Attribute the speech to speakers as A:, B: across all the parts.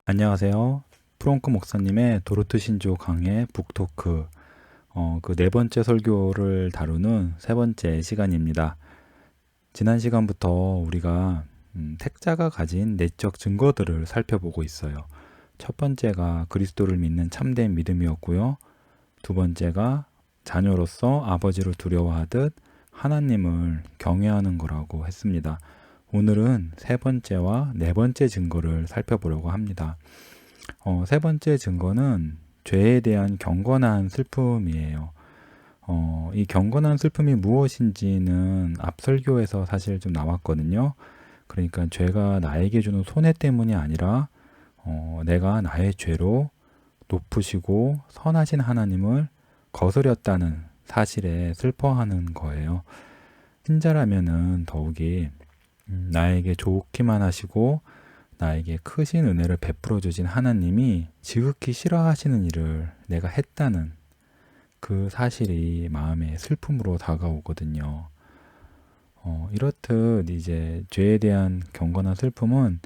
A: 안녕하세요. 프롱크 목사님의 도르트 신조 강해 북토크 그 네 번째 설교를 다루는 세 번째 시간입니다. 지난 시간부터 우리가 택자가 가진 내적 증거들을 살펴보고 있어요. 첫 번째가 그리스도를 믿는 참된 믿음이었고요. 두 번째가 자녀로서 아버지를 두려워하듯 하나님을 경외하는 거라고 했습니다. 오늘은 세 번째와 네 번째 증거를 살펴보려고 합니다. 세 번째 증거는 죄에 대한 경건한 슬픔이에요. 이 경건한 슬픔이 무엇인지는 앞 설교에서 사실 좀 나왔거든요. 그러니까 죄가 나에게 주는 손해 때문이 아니라 내가 나의 죄로 높으시고 선하신 하나님을 거스렸다는 사실에 슬퍼하는 거예요. 신자라면은 더욱이 나에게 좋기만 하시고 나에게 크신 은혜를 베풀어 주신 하나님이 지극히 싫어하시는 일을 내가 했다는 그 사실이 마음의 슬픔으로 다가오거든요. 이렇듯 이제 죄에 대한 경건한 슬픔은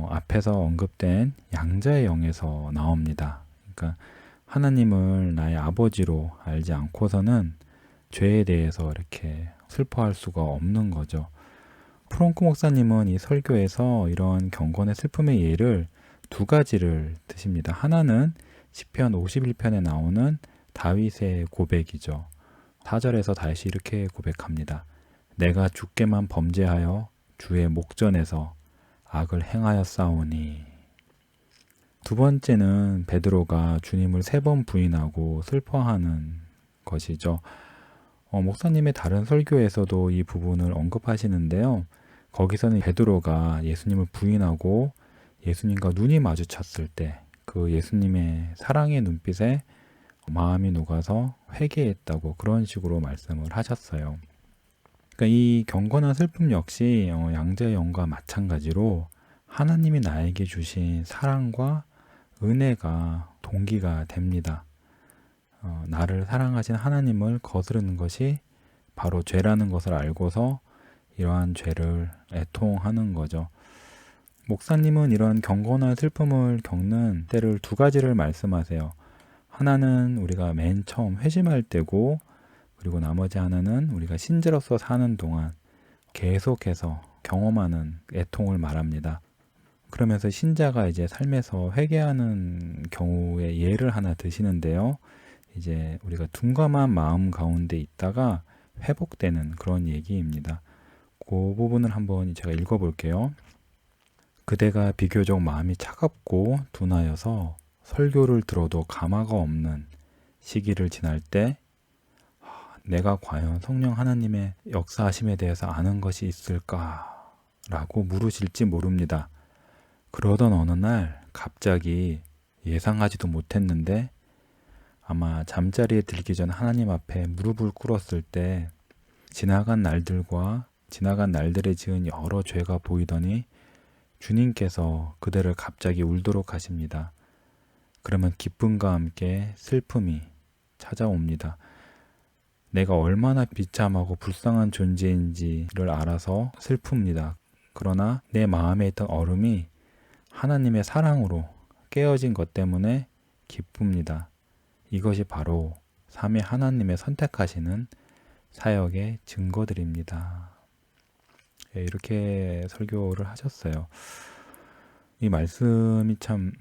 A: 앞에서 언급된 양자의 영에서 나옵니다. 그러니까 하나님을 나의 아버지로 알지 않고서는 죄에 대해서 이렇게 슬퍼할 수가 없는 거죠. 프롱크 목사님은 이 설교에서 이런 경건의 슬픔의 예를 두 가지를 드십니다. 하나는 시편 51편에 나오는 다윗의 고백이죠. 4절에서 다윗이 이렇게 고백합니다. 내가 주께만 범죄하여 주의 목전에서 악을 행하였사오니. 두 번째는 베드로가 주님을 3번 부인하고 슬퍼하는 것이죠. 목사님의 다른 설교에서도 이 부분을 언급하시는데요. 거기서는 베드로가 예수님을 부인하고 예수님과 눈이 마주쳤을 때 그 예수님의 사랑의 눈빛에 마음이 녹아서 회개했다고 그런 식으로 말씀을 하셨어요. 그러니까 이 경건한 슬픔 역시 양자의 영과 마찬가지로 하나님이 나에게 주신 사랑과 은혜가 동기가 됩니다. 나를 사랑하신 하나님을 거스르는 것이 바로 죄라는 것을 알고서 이러한 죄를 애통하는 거죠. 목사님은 이런 경건한 슬픔을 겪는 때를 두 가지를 말씀하세요. 하나는 우리가 맨 처음 회심할 때고, 그리고 나머지 하나는 우리가 신자로서 사는 동안 계속해서 경험하는 애통을 말합니다. 그러면서 신자가 이제 삶에서 회개하는 경우의 예를 하나 드시는데요. 이제 우리가 둔감한 마음 가운데 있다가 회복되는 그런 얘기입니다. 그 부분을 한번 제가 읽어볼게요. 그대가 비교적 마음이 차갑고 둔하여서 설교를 들어도 감화가 없는 시기를 지날 때 내가 과연 성령 하나님의 역사하심에 대해서 아는 것이 있을까? 라고 물으실지 모릅니다. 그러던 어느 날 갑자기 예상하지도 못했는데 아마 잠자리에 들기 전 하나님 앞에 무릎을 꿇었을 때 지나간 날들과 지나간 날들에 지은 여러 죄가 보이더니 주님께서 그대를 갑자기 울도록 하십니다. 그러면 기쁨과 함께 슬픔이 찾아옵니다. 내가 얼마나 비참하고 불쌍한 존재인지를 알아서 슬픕니다. 그러나 내 마음에 있던 얼음이 하나님의 사랑으로 깨어진 것 때문에 기쁩니다. 이것이 바로 삼위 하나님의 선택하시는 사역의 증거들입니다. 이렇게 설교를 하셨어요. 이 말씀이 참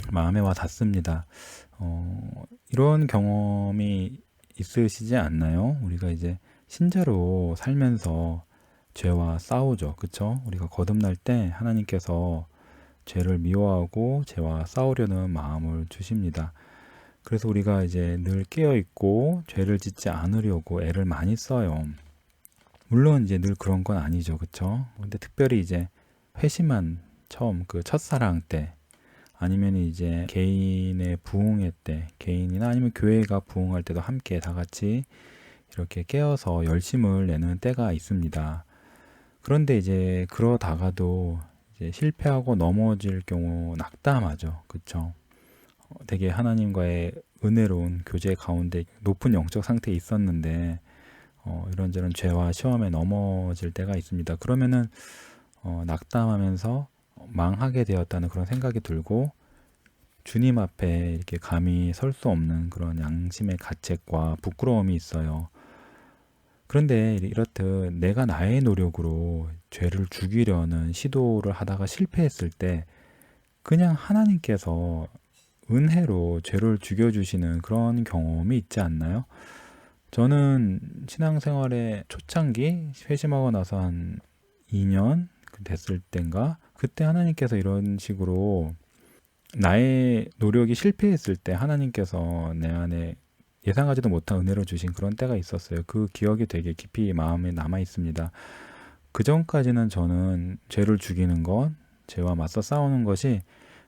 A: 마음에 와 닿습니다. 이런 경험이 있으시지 않나요? 우리가 이제 신자로 살면서 죄와 싸우죠. 그쵸? 우리가 거듭날 때 하나님께서 죄를 미워하고 죄와 싸우려는 마음을 주십니다. 그래서 우리가 이제 늘 깨어있고 죄를 짓지 않으려고 애를 많이 써요. 물론 이제 늘 그런 건 아니죠. 그쵸? 근데 특별히 이제 회심한 처음 그 첫사랑 때 아니면 이제 개인의 부흥회 때 개인이나 아니면 교회가 부흥할 때도 함께 다 같이 이렇게 깨어서 열심을 내는 때가 있습니다. 그런데 이제 그러다가도 이제 실패하고 넘어질 경우 낙담하죠. 그쵸? 되게 하나님과의 은혜로운 교제 가운데 높은 영적 상태에 있었는데 이런저런 죄와 시험에 넘어질 때가 있습니다. 그러면은 낙담하면서 망하게 되었다는 그런 생각이 들고 주님 앞에 이렇게 감히 설 수 없는 그런 양심의 가책과 부끄러움이 있어요. 그런데 이렇듯 내가 나의 노력으로 죄를 죽이려는 시도를 하다가 실패했을 때 그냥 하나님께서 은혜로 죄를 죽여주시는 그런 경험이 있지 않나요? 저는 신앙생활의 초창기 회심하고 나서 한 2년 됐을 땐가 그때 하나님께서 이런 식으로 나의 노력이 실패했을 때 하나님께서 내 안에 예상하지도 못한 은혜로 주신 그런 때가 있었어요. 그 기억이 되게 깊이 마음에 남아 있습니다. 그 전까지는 저는 죄를 죽이는 것, 죄와 맞서 싸우는 것이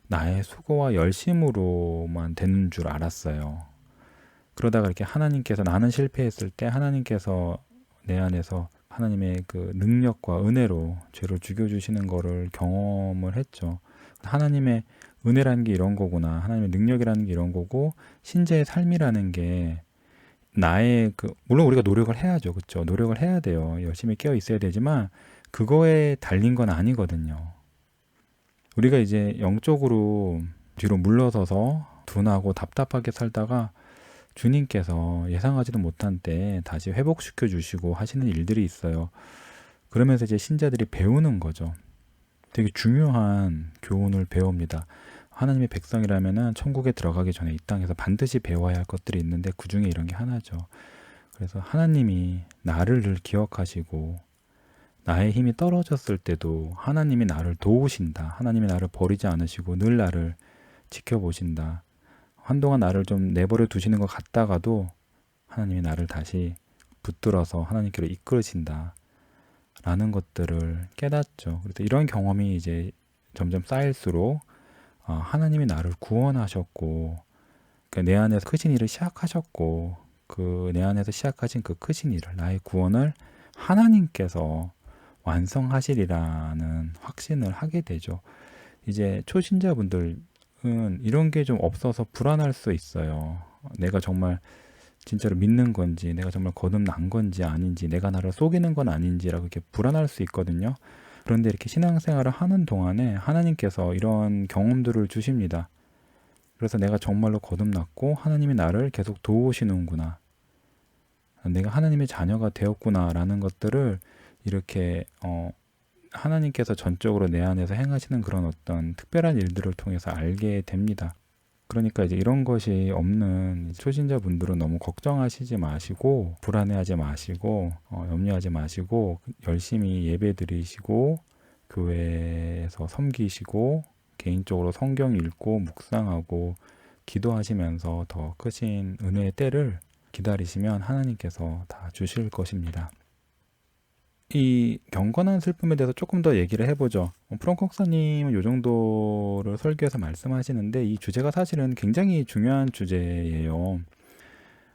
A: 나의 수고와 열심으로만 되는 줄 알았어요. 그러다가 이렇게 하나님께서 나는 실패했을 때 하나님께서 내 안에서 하나님의 그 능력과 은혜로 죄를 죽여주시는 거를 경험을 했죠. 하나님의 은혜라는 게 이런 거구나. 하나님의 능력이라는 게 이런 거고 신자의 삶이라는 게 나의 물론 우리가 노력을 해야죠. 그렇죠? 노력을 해야 돼요. 열심히 깨어 있어야 되지만 그거에 달린 건 아니거든요. 우리가 이제 영적으로 뒤로 물러서서 둔하고 답답하게 살다가 주님께서 예상하지도 못한 때에 다시 회복시켜 주시고 하시는 일들이 있어요. 그러면서 이제 신자들이 배우는 거죠. 되게 중요한 교훈을 배웁니다. 하나님의 백성이라면은 천국에 들어가기 전에 이 땅에서 반드시 배워야 할 것들이 있는데 그 중에 이런 게 하나죠. 그래서 하나님이 나를 늘 기억하시고 나의 힘이 떨어졌을 때도 하나님이 나를 도우신다. 하나님이 나를 버리지 않으시고 늘 나를 지켜보신다. 한동안 나를 좀 내버려 두시는 것 같다가도 하나님이 나를 다시 붙들어서 하나님께로 이끌으신다. 라는 것들을 깨닫죠. 그래서 이런 경험이 이제 점점 쌓일수록 하나님이 나를 구원하셨고 그러니까 내 안에서 크신 일을 시작하셨고 그 내 안에서 시작하신 그 크신 일을 나의 구원을 하나님께서 완성하시리라는 확신을 하게 되죠. 이제 초신자분들은 이런 게 좀 없어서 불안할 수 있어요. 내가 정말 진짜로 믿는 건지, 내가 정말 거듭난 건지 아닌지, 내가 나를 속이는 건 아닌지라고 이렇게 불안할 수 있거든요. 그런데 이렇게 신앙생활을 하는 동안에 하나님께서 이런 경험들을 주십니다. 그래서 내가 정말로 거듭났고 하나님이 나를 계속 도우시는구나. 내가 하나님의 자녀가 되었구나라는 것들을 이렇게 하나님께서 전적으로 내 안에서 행하시는 그런 어떤 특별한 일들을 통해서 알게 됩니다. 그러니까 이제 이런 것이 없는 초신자분들은 너무 걱정하시지 마시고 불안해하지 마시고 염려하지 마시고 열심히 예배드리시고 교회에서 섬기시고 개인적으로 성경 읽고 묵상하고 기도하시면서 더 크신 은혜의 때를 기다리시면 하나님께서 다 주실 것입니다. 이 경건한 슬픔에 대해서 조금 더 얘기를 해보죠. 프랑크 목사님은 이 정도를 설교에서 말씀하시는데 이 주제가 사실은 굉장히 중요한 주제예요.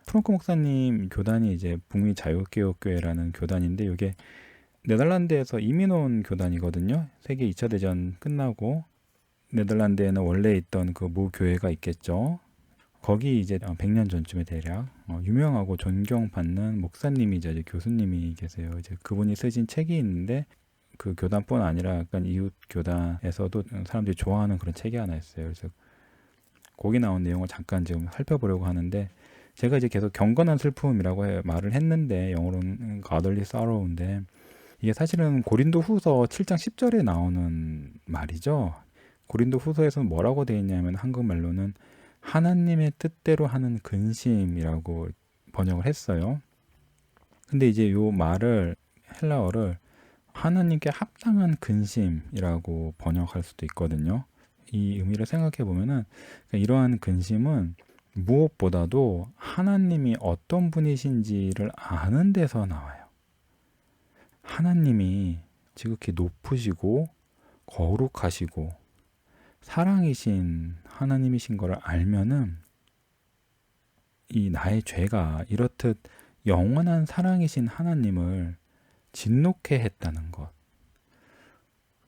A: 프랑크 목사님 교단이 이제 북미 자유개혁교회라는 교단인데 이게 네덜란드에서 이민 온 교단이거든요. 세계 2차 대전 끝나고 네덜란드에는 원래 있던 그 모 교회가 있겠죠. 거기 이제 100년 전쯤에 대략 유명하고 존경받는 목사님이자 이제 교수님이 계세요. 이제 그분이 쓰신 책이 있는데 그 교단뿐 아니라 약간 이웃 교단에서도 사람들이 좋아하는 그런 책이 하나 있어요. 그래서 거기 나온 내용을 잠깐 지금 살펴보려고 하는데 제가 이제 계속 경건한 슬픔이라고 말을 했는데 영어로는 godly sorrow인데 이게 사실은 고린도 후서 7장 10절에 나오는 말이죠. 고린도 후서에서는 뭐라고 되어 있냐면 한국말로는 하나님의 뜻대로 하는 근심이라고 번역을 했어요. 근데 이제 요 말을 헬라어를 하나님께 합당한 근심이라고 번역할 수도 있거든요. 이 의미를 생각해 보면은 이러한 근심은 무엇보다도 하나님이 어떤 분이신지를 아는 데서 나와요. 하나님이 지극히 높으시고 거룩하시고 사랑이신 하나님이신 것을 알면은 이 나의 죄가 이렇듯 영원한 사랑이신 하나님을 진노케 했다는 것.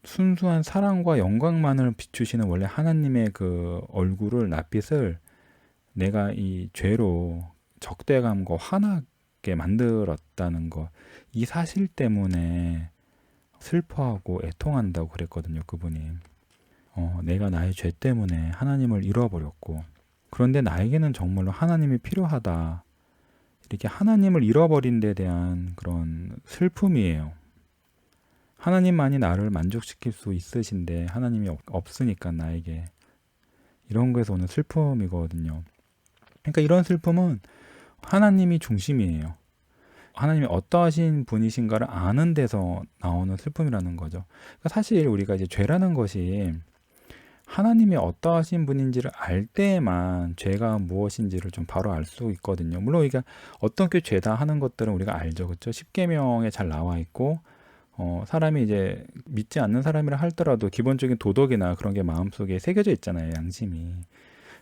A: 순수한 사랑과 영광만을 비추시는 원래 하나님의 그 얼굴을 낯빛을 내가 이 죄로 적대감과 화나게 만들었다는 것. 이 사실 때문에 슬퍼하고 애통한다고 그랬거든요, 그분이. 내가 나의 죄 때문에 하나님을 잃어버렸고, 그런데 나에게는 정말로 하나님이 필요하다. 이렇게 하나님을 잃어버린 데 대한 그런 슬픔이에요. 하나님만이 나를 만족시킬 수 있으신데 하나님이 없으니까 나에게. 이런 거에서 오는 슬픔이거든요. 그러니까 이런 슬픔은 하나님이 중심이에요. 하나님이 어떠하신 분이신가를 아는 데서 나오는 슬픔이라는 거죠. 그러니까 사실 우리가 이제 죄라는 것이 하나님이 어떠하신 분인지를 알 때에만 죄가 무엇인지를 좀 바로 알 수 있거든요. 물론 우리가 어떤 게 죄다 하는 것들은 우리가 알죠. 그렇죠? 십계명에 잘 나와 있고, 사람이 이제 믿지 않는 사람이라 할더라도 기본적인 도덕이나 그런 게 마음속에 새겨져 있잖아요. 양심이.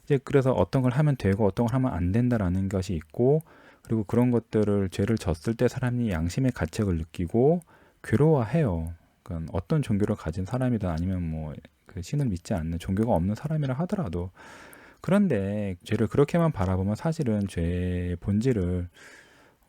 A: 이제 그래서 어떤 걸 하면 되고 어떤 걸 하면 안 된다라는 것이 있고, 그리고 그런 것들을 죄를 졌을 때 사람이 양심의 가책을 느끼고 괴로워해요. 그러니까 어떤 종교를 가진 사람이든 아니면 뭐 그 신을 믿지 않는 종교가 없는 사람이라 하더라도. 그런데 죄를 그렇게만 바라보면 사실은 죄의 본질을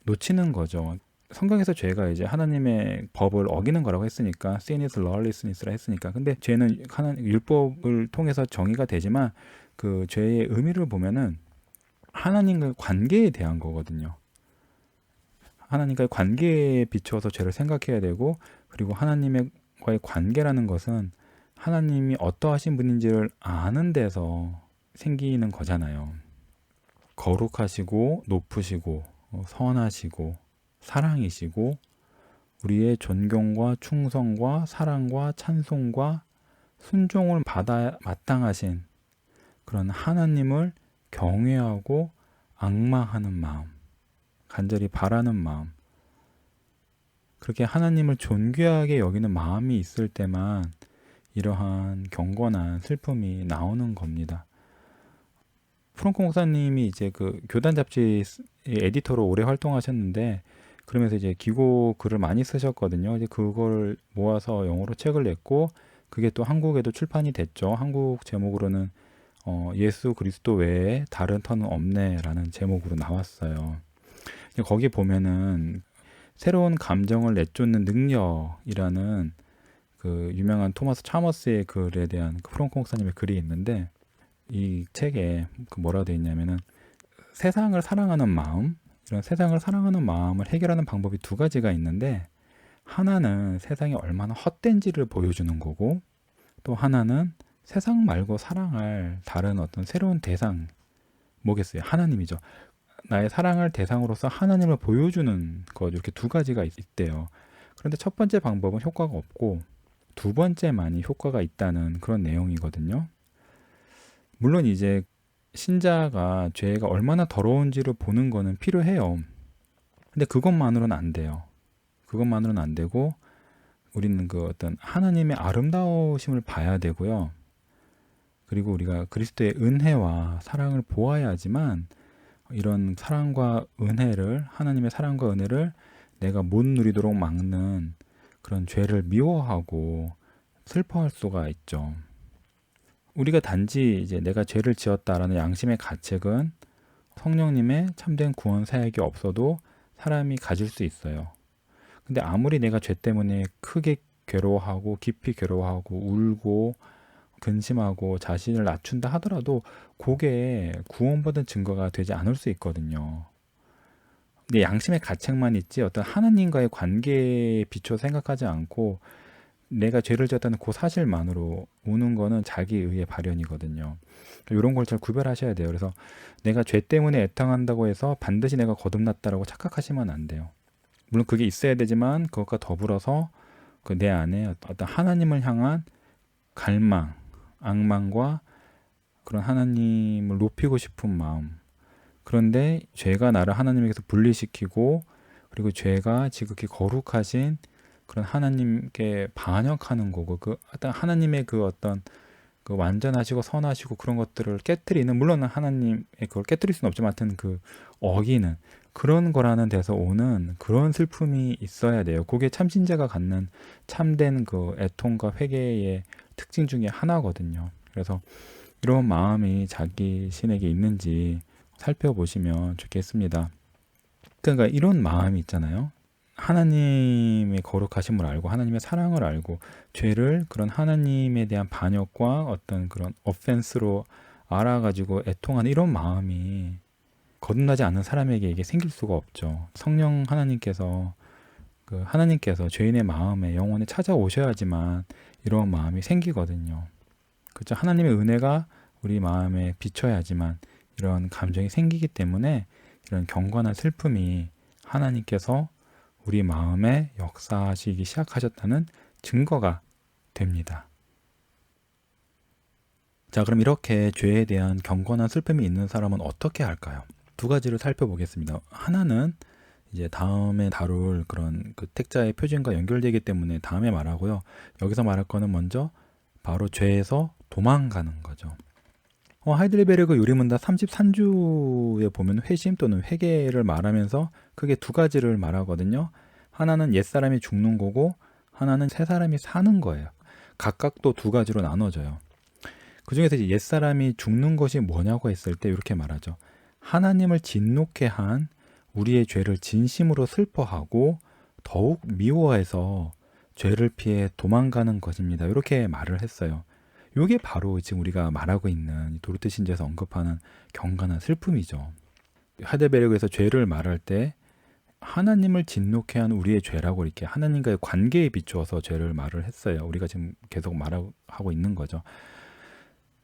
A: 놓치는 거죠. 성경에서 죄가 이제 하나님의 법을 어기는 거라고 했으니까 sin is lawlessness라 했으니까. 근데 죄는 하나님 율법을 통해서 정의가 되지만 그 죄의 의미를 보면은 하나님과의 관계에 대한 거거든요. 하나님과의 관계에 비추어서 죄를 생각해야 되고, 그리고 하나님과의 관계라는 것은 하나님이 어떠하신 분인지를 아는 데서 생기는 거잖아요. 거룩하시고 높으시고 선하시고 사랑이시고 우리의 존경과 충성과 사랑과 찬송과 순종을 받아 마땅하신 그런 하나님을 경외하고 앙망하는 마음, 간절히 바라는 마음, 그렇게 하나님을 존귀하게 여기는 마음이 있을 때만 이러한 경건한 슬픔이 나오는 겁니다. 프랑코 목사님이 이제 그 교단 잡지 에디터로 오래 활동하셨는데, 그러면서 이제 기고 글을 많이 쓰셨거든요. 이제 그걸 모아서 영어로 책을 냈고, 그게 또 한국에도 출판이 됐죠. 한국 제목으로는 예수 그리스도 외에 다른 터는 없네라는 제목으로 나왔어요. 거기 보면은 새로운 감정을 내쫓는 능력이라는 그 유명한 토마스 차머스의 글에 대한 그 프랑코 목사님의 글이 있는데, 이 책에 그 뭐라 되어 있냐면은 세상을 사랑하는 마음, 이런 세상을 사랑하는 마음을 해결하는 방법이 두 가지가 있는데, 하나는 세상이 얼마나 헛된지를 보여주는 거고, 또 하나는 세상 말고 사랑할 다른 어떤 새로운 대상, 뭐겠어요? 하나님이죠. 나의 사랑할 대상으로서 하나님을 보여주는 것, 이렇게 두 가지가 있대요. 그런데 첫 번째 방법은 효과가 없고 두 번째만이 효과가 있다는 그런 내용이거든요. 물론 이제 신자가 죄가 얼마나 더러운지를 보는 거는 필요해요. 근데 그것만으로는 안 돼요. 그것만으로는 안 되고 우리는 그 어떤 하나님의 아름다우심을 봐야 되고요. 그리고 우리가 그리스도의 은혜와 사랑을 보아야지만 이런 사랑과 은혜를, 하나님의 사랑과 은혜를 내가 못 누리도록 막는 그런 죄를 미워하고 슬퍼할 수가 있죠. 우리가 단지 이제 내가 죄를 지었다라는 양심의 가책은 성령님의 참된 구원 사역이 없어도 사람이 가질 수 있어요. 근데 아무리 내가 죄 때문에 크게 괴로워하고 깊이 괴로워하고 울고 근심하고 자신을 낮춘다 하더라도 그게 구원받은 증거가 되지 않을 수 있거든요. 내 양심의 가책만 있지 어떤 하나님과의 관계에 비춰 생각하지 않고 내가 죄를 지었다는 그 사실만으로 우는 거는 자기 의의 발현이거든요. 이런 걸 잘 구별하셔야 돼요. 그래서 내가 죄 때문에 애통한다고 해서 반드시 내가 거듭났다라고 착각하시면 안 돼요. 물론 그게 있어야 되지만 그것과 더불어서 그 내 안에 어떤 하나님을 향한 갈망, 앙망과 그런 하나님을 높이고 싶은 마음. 그런데 죄가 나를 하나님에게서 분리시키고 그리고 죄가 지극히 거룩하신 그런 하나님께 반역하는 거고, 그 어떤 하나님의 그 어떤 그 완전하시고 선하시고 그런 것들을 깨트리는, 물론 하나님의 그걸 깨트릴 수는 없지만 하여튼 그 어기는 그런 거라는 데서 오는 그런 슬픔이 있어야 돼요. 그게 참신자가 갖는 참된 그 애통과 회개의 특징 중에 하나거든요. 그래서 이런 마음이 자기 신에게 있는지 살펴보시면 좋겠습니다. 그러니까 이런 마음이 있잖아요. 하나님의 거룩하심을 알고 하나님의 사랑을 알고 죄를 그런 하나님에 대한 반역과 어떤 그런 offense로 알아가지고 애통하는 이런 마음이 거듭나지 않는 사람에게 이게 생길 수가 없죠. 성령 하나님께서 하나님께서 죄인의 마음에 영혼에 찾아오셔야지만 이런 마음이 생기거든요. 그렇죠. 하나님의 은혜가 우리 마음에 비춰야지만 이런 감정이 생기기 때문에 이런 경건한 슬픔이 하나님께서 우리 마음에 역사하시기 시작하셨다는 증거가 됩니다. 자, 그럼 이렇게 죄에 대한 경건한 슬픔이 있는 사람은 어떻게 할까요? 두 가지를 살펴보겠습니다. 하나는 이제 다음에 다룰 그런 택자의 표준과 연결되기 때문에 다음에 말하고요. 여기서 말할 거는 먼저 바로 죄에서 도망가는 거죠. 하이델베르그 유리문답 33주에 보면 회심 또는 회개를 말하면서 크게 두 가지를 말하거든요. 하나는 옛사람이 죽는 거고 하나는 새사람이 사는 거예요. 각각 또 두 가지로 나눠져요. 그 중에서 이제 옛사람이 죽는 것이 뭐냐고 했을 때 이렇게 말하죠. 하나님을 진노케 한 우리의 죄를 진심으로 슬퍼하고 더욱 미워해서 죄를 피해 도망가는 것입니다. 이렇게 말을 했어요. 이게 바로 지금 우리가 말하고 있는 도르트 신조에서 언급하는 경건한 슬픔이죠. 하이델베르그에서 죄를 말할 때 하나님을 진노케 한 우리의 죄라고 이렇게 하나님과의 관계에 비추어서 죄를 말을 했어요. 우리가 지금 계속 말하고 있는 거죠.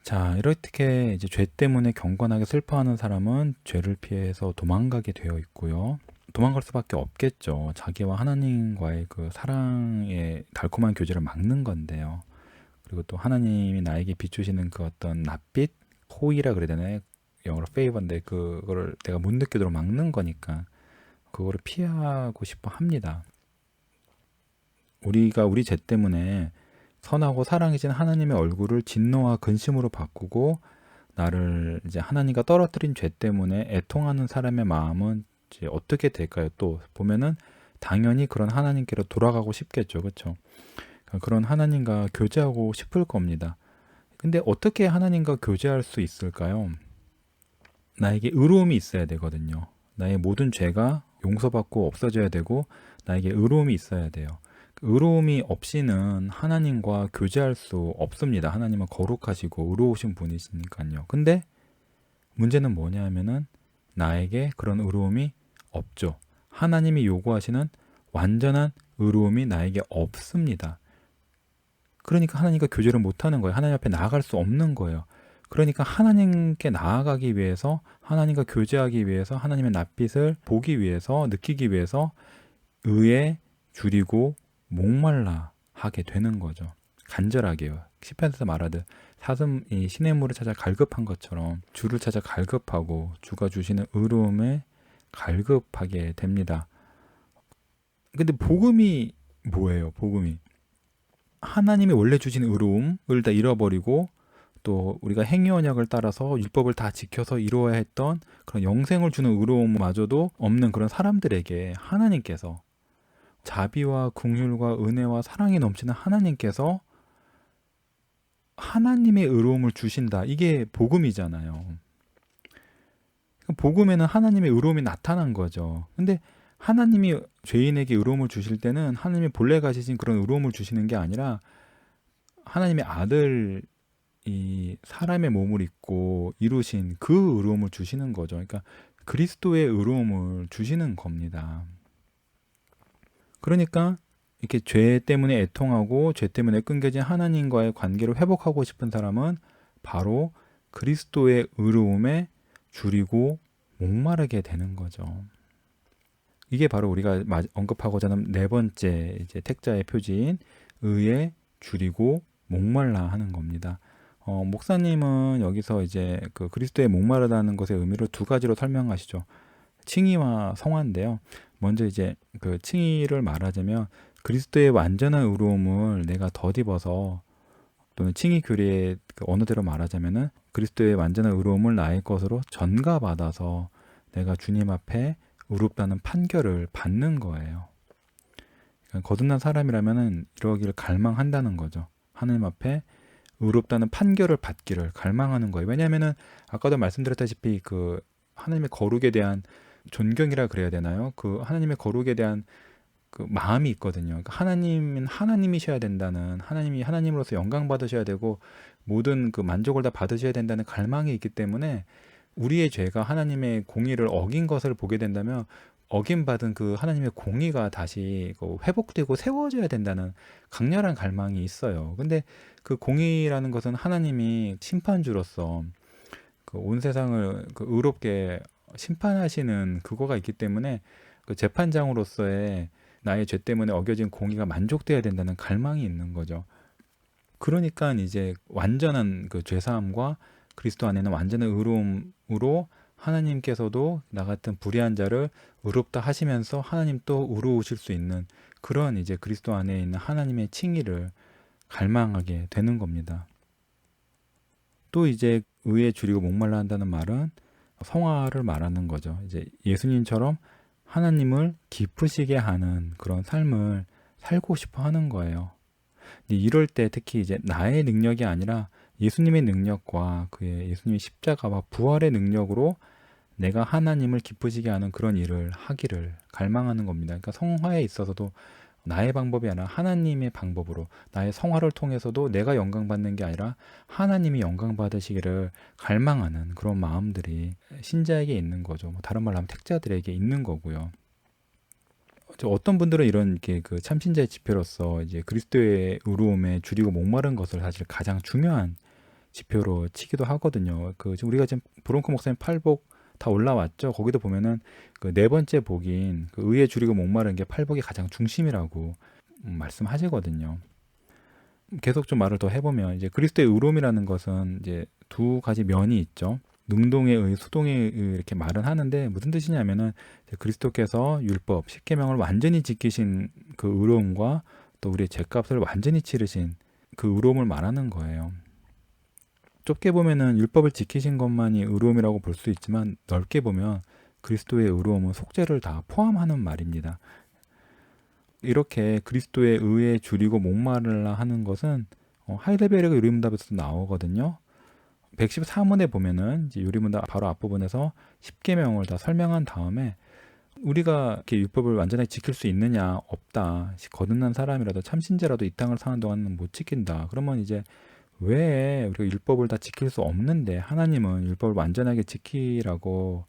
A: 자, 이렇게 이제 죄 때문에 경건하게 슬퍼하는 사람은 죄를 피해서 도망가게 되어 있고요. 도망갈 수밖에 없겠죠. 자기와 하나님과의 그 사랑의 달콤한 교제를 막는 건데요. 그리고 또 하나님이 나에게 비추시는 그 어떤 낯빛, 호의라 그래야 되나요? 영어로 favor인데 그거를 내가 못 느끼도록 막는 거니까 그거를 피하고 싶어 합니다. 우리가 우리 죄 때문에 선하고 사랑이신 하나님의 얼굴을 진노와 근심으로 바꾸고 나를 이제 하나님과 떨어뜨린 죄 때문에 애통하는 사람의 마음은 이제 어떻게 될까요? 또 보면은 당연히 그런 하나님께로 돌아가고 싶겠죠. 그렇죠? 그런 하나님과 교제하고 싶을 겁니다. 근데 어떻게 하나님과 교제할 수 있을까요? 나에게 의로움이 있어야 되거든요. 나의 모든 죄가 용서받고 없어져야 되고 나에게 의로움이 있어야 돼요. 의로움이 없이는 하나님과 교제할 수 없습니다. 하나님은 거룩하시고 의로우신 분이시니까요. 근데 문제는 뭐냐 하면은 나에게 그런 의로움이 없죠. 하나님이 요구하시는 완전한 의로움이 나에게 없습니다. 그러니까 하나님과 교제를 못하는 거예요. 하나님 앞에 나아갈 수 없는 거예요. 그러니까 하나님께 나아가기 위해서 하나님과 교제하기 위해서 하나님의 낯빛을 보기 위해서 느끼기 위해서 의에 줄이고 목말라 하게 되는 거죠. 간절하게요. 시편에서 말하듯 사슴이 시냇물을 찾아 갈급한 것처럼 주를 찾아 갈급하고 주가 주시는 의로움에 갈급하게 됩니다. 근데 복음이 뭐예요? 복음이 하나님이 원래 주신 의로움을 다 잃어버리고 또 우리가 행위 언약을 따라서 율법을 다 지켜서 이루어야 했던 그런 영생을 주는 의로움마저도 없는 그런 사람들에게 하나님께서 자비와 긍휼과 은혜와 사랑이 넘치는 하나님께서 하나님의 의로움을 주신다. 이게 복음이잖아요. 복음에는 하나님의 의로움이 나타난 거죠. 근데 하나님이 죄인에게 의로움을 주실 때는 하나님이 본래 가지신 그런 의로움을 주시는 게 아니라 하나님의 아들 이 사람의 몸을 입고 이루신 그 의로움을 주시는 거죠. 그러니까 그리스도의 의로움을 주시는 겁니다. 그러니까 이렇게 죄 때문에 애통하고 죄 때문에 끊겨진 하나님과의 관계를 회복하고 싶은 사람은 바로 그리스도의 의로움에 줄이고 목마르게 되는 거죠. 이게 바로 우리가 언급하고자 하는 네 번째 이제 택자의 표지인 의에 줄이고 목말라 하는 겁니다. 목사님은 여기서 이제 그 그리스도의 목마르다는 것의 의미를 두 가지로 설명하시죠. 칭의와 성화인데요. 먼저 이제 그 칭의를 말하자면 그리스도의 완전한 의로움을 내가 덧입어서 또는 칭의 교리의 그 언어대로 말하자면은 그리스도의 완전한 의로움을 나의 것으로 전가받아서 내가 주님 앞에 의롭다는 판결을 받는 거예요. 그러니까 거듭난 사람이라면은 이러기를 갈망한다는 거죠. 하나님 앞에 의롭다는 판결을 받기를 갈망하는 거예요. 왜냐하면은 아까도 말씀드렸다시피 그 하나님의 거룩에 대한 존경이라 그래야 되나요? 그 하나님의 거룩에 대한 그 마음이 있거든요. 그러니까 하나님은 하나님이셔야 된다는, 하나님이 하나님으로서 영광 받으셔야 되고 모든 그 만족을 다 받으셔야 된다는 갈망이 있기 때문에 우리의 죄가 하나님의 공의를 어긴 것을 보게 된다면 어김받은 그 하나님의 공의가 다시 그 회복되고 세워져야 된다는 강렬한 갈망이 있어요. 근데 그 공의라는 것은 하나님이 심판주로서 그 온 세상을 그 의롭게 심판하시는 그거가 있기 때문에 그 재판장으로서의 나의 죄 때문에 어겨진 공의가 만족돼야 된다는 갈망이 있는 거죠. 그러니까 이제 완전한 그 죄사함과 그리스도 안에는 완전한 의로움으로 하나님께서도 나 같은 불의한 자를 의롭다 하시면서 하나님 또 의로우실 수 있는 그런 이제 그리스도 안에 있는 하나님의 칭의를 갈망하게 되는 겁니다. 또 이제 의에 줄이고 목말라 한다는 말은 성화를 말하는 거죠. 이제 예수님처럼 하나님을 기쁘시게 하는 그런 삶을 살고 싶어 하는 거예요. 이럴 때 특히 이제 나의 능력이 아니라 예수님의 능력과 그의 예수님의 십자가와 부활의 능력으로 내가 하나님을 기쁘시게 하는 그런 일을 하기를 갈망하는 겁니다. 그러니까 성화에 있어서도 나의 방법이 아니라 하나님의 방법으로 나의 성화를 통해서도 내가 영광받는 게 아니라 하나님이 영광받으시기를 갈망하는 그런 마음들이 신자에게 있는 거죠. 뭐 다른 말로 하면 택자들에게 있는 거고요. 어떤 분들은 이런 이렇게 그 참신자의 지표로서 이제 그리스도의 의로움에 줄이고 목마른 것을 사실 가장 중요한 지표로 치기도 하거든요. 그 지금 우리가 지금 브론코 목사님 팔복 다 올라왔죠. 거기도 보면은 그 네 번째 복인 그 의에 줄이고 목마른 게 팔복이 가장 중심이라고 말씀하시거든요. 계속 좀 말을 더 해보면 이제 그리스도의 의로움이라는 것은 이제 두 가지 면이 있죠. 능동의 의, 수동의 의 이렇게 말은 하는데 무슨 뜻이냐면은 그리스도께서 율법, 십계명을 완전히 지키신 그 의로움과 또 우리의 죄값을 완전히 치르신 그 의로움을 말하는 거예요. 좁게 보면은 율법을 지키신 것만이 의로움이라고 볼 수 있지만 넓게 보면 그리스도의 의로움은 속죄를 다 포함하는 말입니다. 이렇게 그리스도의 의에 줄이고 목마르라 하는 것은 하이델베르그 요리문답에서도 나오거든요. 114문에 보면은 이제 요리문답 바로 앞부분에서 십계명을 다 설명한 다음에 우리가 이렇게 율법을 완전하게 지킬 수 있느냐 없다. 거듭난 사람이라도 참신자라도 이 땅을 사는 동안은 못 지킨다. 그러면 이제 왜 우리가 율법을 다 지킬 수 없는데 하나님은 율법을 완전하게 지키라고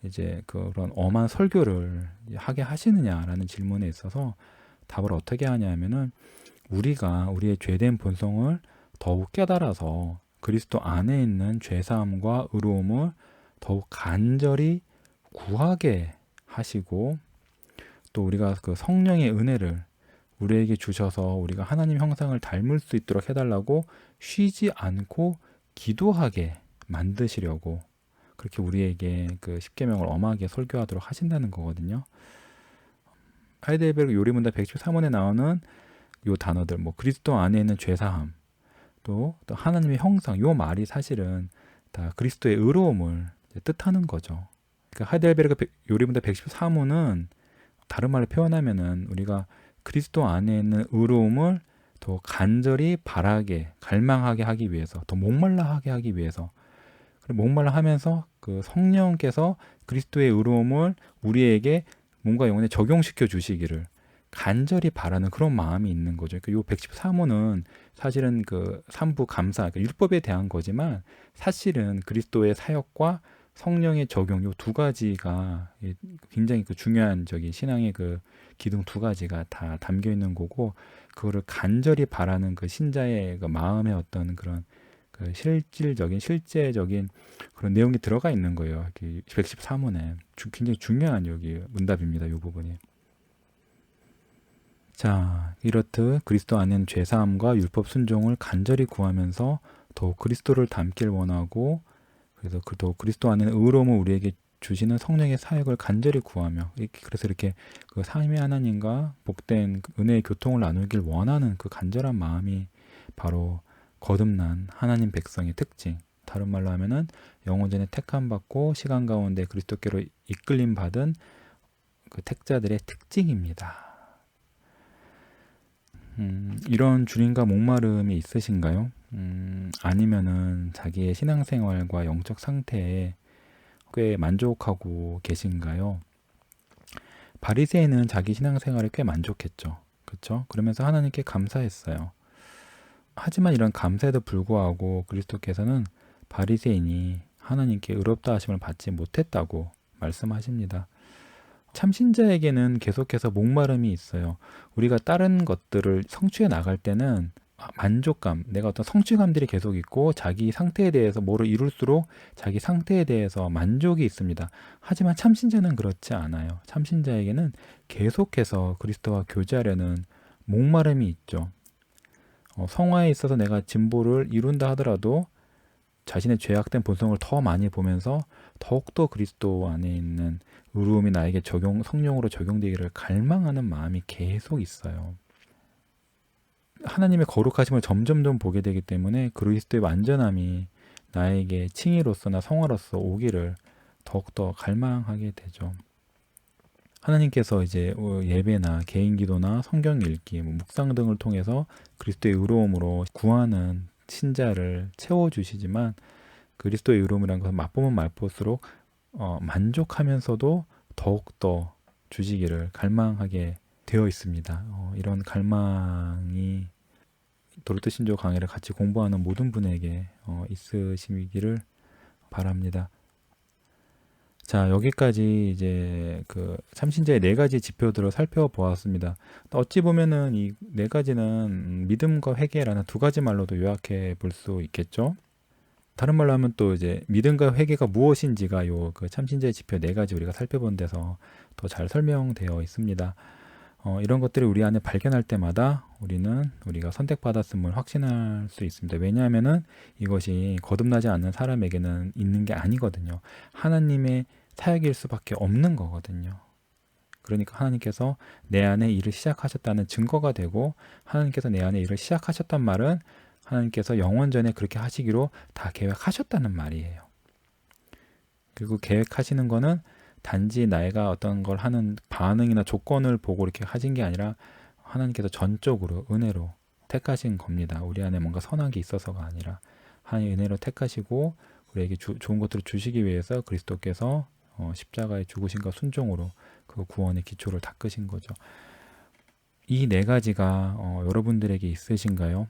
A: 이제 그런 엄한 설교를 하게 하시느냐라는 질문에 있어서 답을 어떻게 하냐면은 우리가 우리의 죄된 본성을 더욱 깨달아서 그리스도 안에 있는 죄사함과 의로움을 더욱 간절히 구하게 하시고 또 우리가 그 성령의 은혜를 우리에게 주셔서 우리가 하나님 형상을 닮을 수 있도록 해달라고 쉬지 않고 기도하게 만드시려고 그렇게 우리에게 그 십계명을 엄하게 설교하도록 하신다는 거거든요. 하이델베르그 요리문답 113원에 나오는 요 단어들, 뭐 그리스도 안에 있는 죄사함, 또 하나님의 형상, 요 말이 사실은 다 그리스도의 의로움을 뜻하는 거죠. 그러니까 하이델베르그 요리문답 113호는 다른 말로 표현하면은 우리가 그리스도 안에 있는 의로움을 더 간절히 바라게, 갈망하게 하기 위해서, 더 목말라하게 하기 위해서, 목말라 하면서 그 성령께서 그리스도의 의로움을 우리에게 몸과 영혼에 적용시켜 주시기를 간절히 바라는 그런 마음이 있는 거죠. 그러니까 요 113호는 사실은 그 삼부 감사, 그러니까 율법에 대한 거지만 사실은 그리스도의 사역과 성령의 적용 요 두 가지가 굉장히 그 중요한 저기 신앙의 그 기둥 두 가지가 다 담겨 있는 거고 그거를 간절히 바라는 그 신자의 그 마음의 어떤 그런 그 실질적인 실제적인 그런 내용이 들어가 있는 거예요. 113원에 굉장히 중요한 여기 문답입니다. 이 부분이. 자, 이렇듯 그리스도 안에는 죄사함과 율법 순종을 간절히 구하면서 더욱 그리스도를 닮길 원하고 그래서 또 그리스도 안에는 의로움을 우리에게 주시는 성령의 사역을 간절히 구하며 그래서 이렇게 그 삼위 하나님과 복된 은혜의 교통을 나누길 원하는 그 간절한 마음이 바로 거듭난 하나님 백성의 특징. 다른 말로 하면은 영원전에 택함 받고 시간 가운데 그리스도께로 이끌림 받은 그 택자들의 특징입니다. 이런 주님과 목마름이 있으신가요? 아니면은 자기의 신앙생활과 영적 상태에 꽤 만족하고 계신가요? 바리새인은 자기 신앙생활에 꽤 만족했죠. 그렇죠? 그러면서 하나님께 감사했어요. 하지만 이런 감사에도 불구하고 그리스도께서는 바리새인이 하나님께 의롭다 하심을 받지 못했다고 말씀하십니다. 참신자에게는 계속해서 목마름이 있어요. 우리가 다른 것들을 성취해 나갈 때는 만족감, 내가 어떤 성취감들이 계속 있고 자기 상태에 대해서 뭐를 이룰수록 자기 상태에 대해서 만족이 있습니다. 하지만 참신자는 그렇지 않아요. 참신자에게는 계속해서 그리스도와 교제하려는 목마름이 있죠. 성화에 있어서 내가 진보를 이룬다 하더라도 자신의 죄악된 본성을 더 많이 보면서 더욱더 그리스도 안에 있는 의로움이 나에게 성령으로 적용되기를 갈망하는 마음이 계속 있어요. 하나님의 거룩하심을 점점점 보게 되기 때문에 그리스도의 완전함이 나에게 칭의로서나 성화로서 오기를 더욱더 갈망하게 되죠. 하나님께서 이제 예배나 개인 기도나 성경 읽기, 묵상 등을 통해서 그리스도의 의로움으로 구하는 신자를 채워주시지만 그리스도의 의로움이라는 것은 맛보면 맛볼수록 만족하면서도 더욱더 주시기를 갈망하게 되어 있습니다. 이런 갈망이 도르트 신조 강의를 같이 공부하는 모든 분에게 있으시기를 바랍니다. 자, 여기까지 이제 그 참신자의 4가지 지표들을 살펴보았습니다. 어찌 보면은 이 4가지는 믿음과 회개라는 2가지 말로도 요약해 볼 수 있겠죠. 다른 말로 하면 또 이제 믿음과 회개가 무엇인지가 요 그 참신자의 지표 4가지 우리가 살펴본 데서 더 잘 설명되어 있습니다. 이런 것들을 우리 안에 발견할 때마다 우리가 선택받았음을 확신할 수 있습니다. 왜냐하면은 이것이 거듭나지 않는 사람에게는 있는 게 아니거든요. 하나님의 사역일 수밖에 없는 거거든요. 그러니까 하나님께서 내 안에 일을 시작하셨다는 증거가 되고, 하나님께서 내 안에 일을 시작하셨단 말은 하나님께서 영원 전에 그렇게 하시기로 다 계획하셨다는 말이에요. 그리고 계획하시는 거는 단지 나이가 어떤 걸 하는 반응이나 조건을 보고 이렇게 하신 게 아니라 하나님께서 전적으로 은혜로 택하신 겁니다. 우리 안에 뭔가 선한 게 있어서가 아니라 하나님 은혜로 택하시고 우리에게 좋은 것들을 주시기 위해서 그리스도께서 십자가의 죽으심과 순종으로 그 구원의 기초를 닦으신 거죠. 이 4가지가 여러분들에게 있으신가요?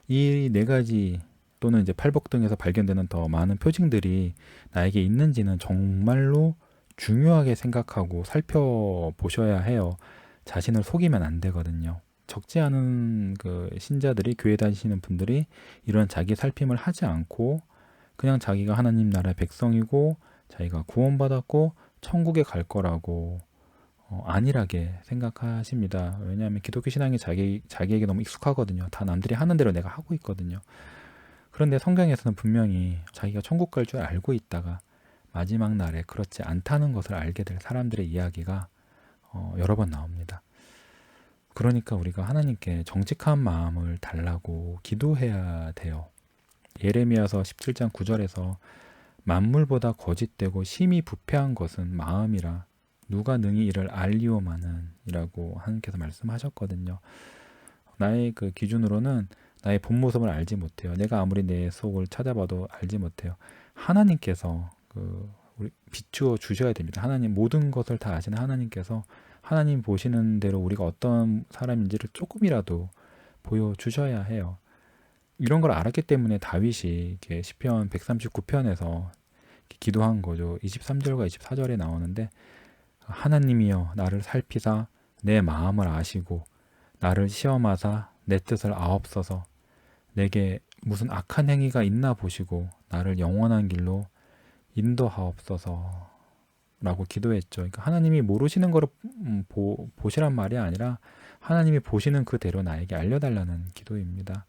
A: 이 4가지 또는 이제 팔복등에서 발견되는 더 많은 표징들이 나에게 있는지는 정말로 중요하게 생각하고 살펴보셔야 해요. 자신을 속이면 안 되거든요. 적지 않은 그 신자들이, 교회 다니시는 분들이 이런 자기 살핌을 하지 않고 그냥 자기가 하나님 나라의 백성이고 자기가 구원받았고 천국에 갈 거라고 안일하게 생각하십니다. 왜냐하면 기독교 신앙이 자기에게 너무 익숙하거든요. 다 남들이 하는 대로 내가 하고 있거든요. 그런데 성경에서는 분명히 자기가 천국 갈 줄 알고 있다가 마지막 날에 그렇지 않다는 것을 알게 될 사람들의 이야기가 여러 번 나옵니다. 그러니까 우리가 하나님께 정직한 마음을 달라고 기도해야 돼요. 예레미야서 17장 9절에서 만물보다 거짓되고 심히 부패한 것은 마음이라 누가 능히 이를 알리오마는 이라고 하나님께서 말씀하셨거든요. 나의 그 기준으로는 나의 본 모습을 알지 못해요. 내가 아무리 내 속을 찾아봐도 알지 못해요. 하나님께서 우리 비추어 주셔야 됩니다. 하나님, 모든 것을 다 아시는 하나님께서 하나님 보시는 대로 우리가 어떤 사람인지를 조금이라도 보여주셔야 해요. 이런 걸 알았기 때문에 다윗이 이렇게 시편 139편에서 기도한 거죠. 23절과 24절에 나오는데, 하나님이여 나를 살피사 내 마음을 아시고 나를 시험하사 내 뜻을 아옵소서. 내게 무슨 악한 행위가 있나 보시고 나를 영원한 길로 인도하옵소서 라고 기도했죠. 그러니까 하나님이 모르시는 거를 보시란 말이 아니라 하나님이 보시는 그대로 나에게 알려달라는 기도입니다.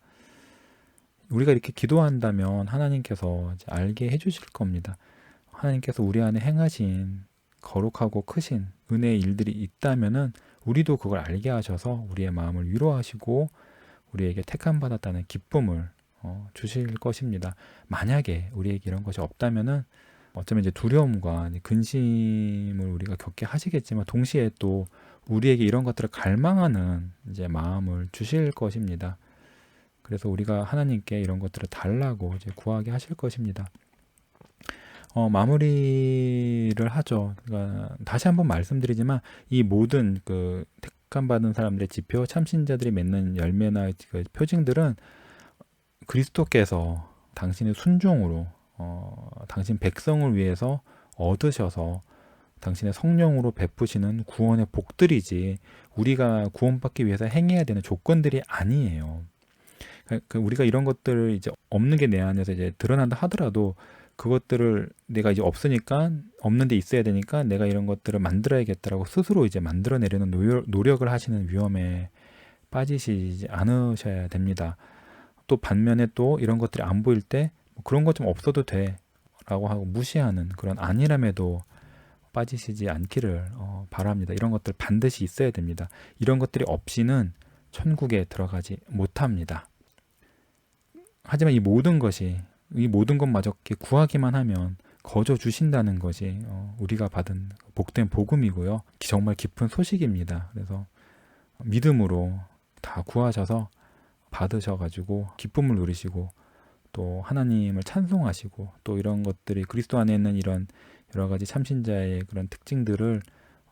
A: 우리가 이렇게 기도한다면 하나님께서 이제 알게 해주실 겁니다. 하나님께서 우리 안에 행하신 거룩하고 크신 은혜의 일들이 있다면은 우리도 그걸 알게 하셔서 우리의 마음을 위로하시고 우리에게 택함 받았다는 기쁨을 주실 것입니다. 만약에 우리에게 이런 것이 없다면은 어쩌면 이제 두려움과 근심을 우리가 겪게 하시겠지만 동시에 또 우리에게 이런 것들을 갈망하는 이제 마음을 주실 것입니다. 그래서 우리가 하나님께 이런 것들을 달라고 이제 구하게 하실 것입니다. 마무리를 하죠. 그러니까 다시 한번 말씀드리지만 이 모든 그 택감 받은 사람들의 지표, 참신자들이 맺는 열매나 그 표징들은 그리스도께서 당신의 순종으로 당신 백성을 위해서 얻으셔서 당신의 성령으로 베푸시는 구원의 복들이지 우리가 구원받기 위해서 행해야 되는 조건들이 아니에요. 우리가 이런 것들을 이제 없는 게 내 안에서 이제 드러난다 하더라도 그것들을 내가 이제 없으니까 없는 데 있어야 되니까 내가 이런 것들을 만들어야겠다라고 스스로 이제 만들어내려는 노력을 하시는 위험에 빠지시지 않으셔야 됩니다. 또 반면에 또 이런 것들이 안 보일 때 그런 것 좀 없어도 돼 라고 하고 무시하는 그런 안일함에도 빠지시지 않기를 바랍니다. 이런 것들 반드시 있어야 됩니다. 이런 것들이 없이는 천국에 들어가지 못합니다. 하지만 이 모든 것마저 구하기만 하면 거저 주신다는 것이 우리가 받은 복된 복음이고요. 정말 깊은 소식입니다. 그래서 믿음으로 다 구하셔서 받으셔가지고 기쁨을 누리시고 또 하나님을 찬송하시고 또 이런 것들이 그리스도 안에 있는 이런 여러 가지 참신자의 그런 특징들을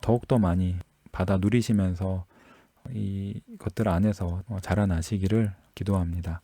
A: 더욱더 많이 받아 누리시면서 이 것들 안에서 자라나시기를 기도합니다.